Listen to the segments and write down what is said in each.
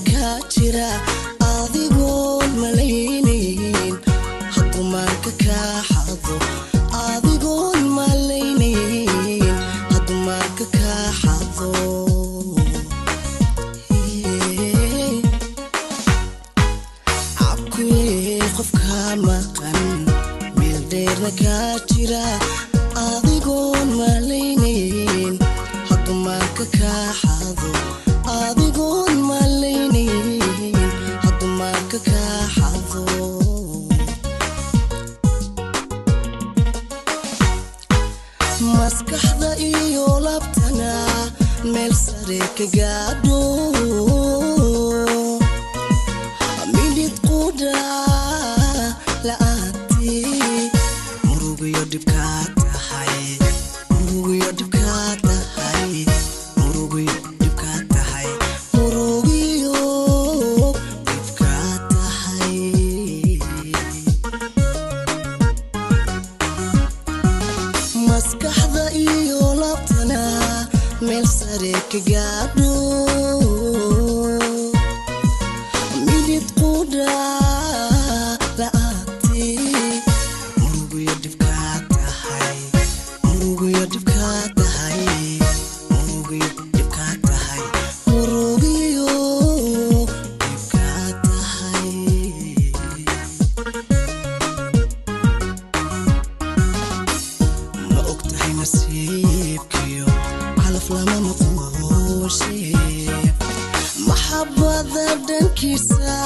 jira adigoon malaynayn hadumaanka ka xado adigoon malaynayn hadumaanka ka xado abkuye qofka maqan meel dheerna ka jira adigoon malaynayn hadumaanka ka xado adigoon malaynayn hadumaanka ka xado maskaxda iyo labtana meel sare ka gaadho midid quda la'aanti murugiyo dhibka tahay murugiyo dhibka tahay murugiyo maskaxda iyo labtana meel sare ka gaadho midid quda la'aanti murugiyo dhibka tahay murugiyo dhibka tahay murugiyo dhibka tahay murugiyo dhibka tahay nasiibkiyo calaf lama maqooshe maxabada dhankiisa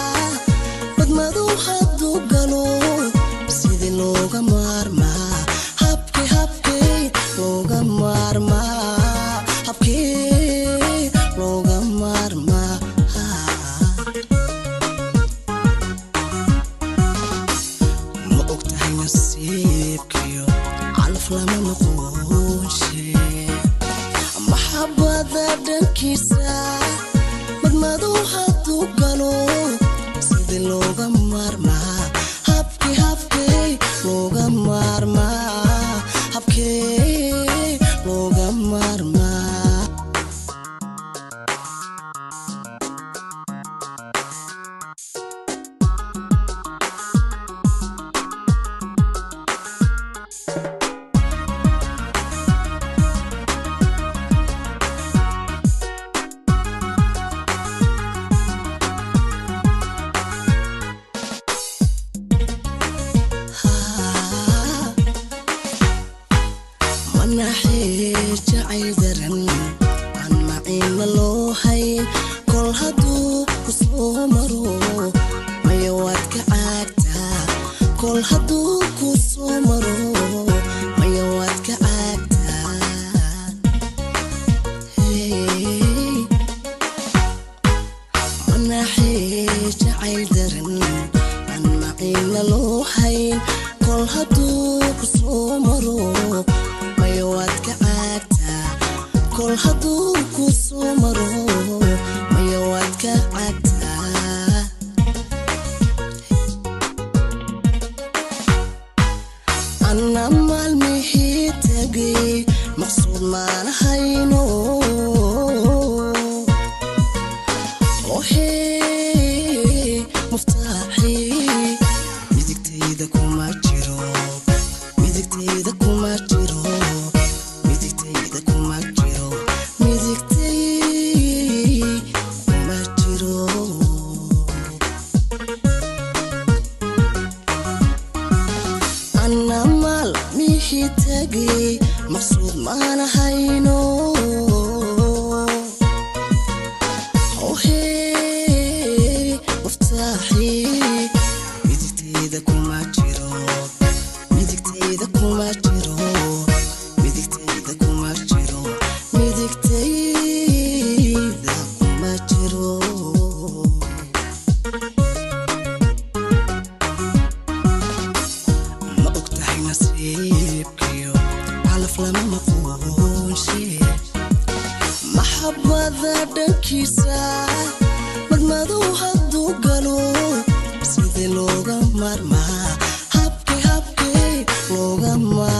badmadu hadduu galo sidii looga maarmaa habkii looga maarmaa habkii looga maarmaa ma ogtahay nasiibkiyo calaf lama maqooshe maxabada dhankiisa badmadu hadduu galo sidii looga maarmaa habkii looga maarmaa habkii looga maarmaa naxee jacayl daran aan maciina loo hayn kol hadduu ku soo maro maya waad ka caagtaa kol hadduu ku soo maro maya waad ka caagtaa naxee jacayl daran aan maciina loo hayn kol hadduu ku soo maro waad ka caagtaa kol hadduu ku soo maro maya waad ka caagtaa anna maalmihii tagay maqsuud maan hayno ohey muftaaxii midigtayda kuma jiro midigtayda kuma jiro annamal mihii tagay maqsuud maan hayno ohey muftaaxii midigtayda kuma jiro midigtayda kuma jiro midigtayda kuma jiro midigtayda kuma jiro nasiibkiyo calaf lama maqooshe maxabada dhankiisa badmadu hadduu galo sidii looga maarmaa habkii looga maarmaa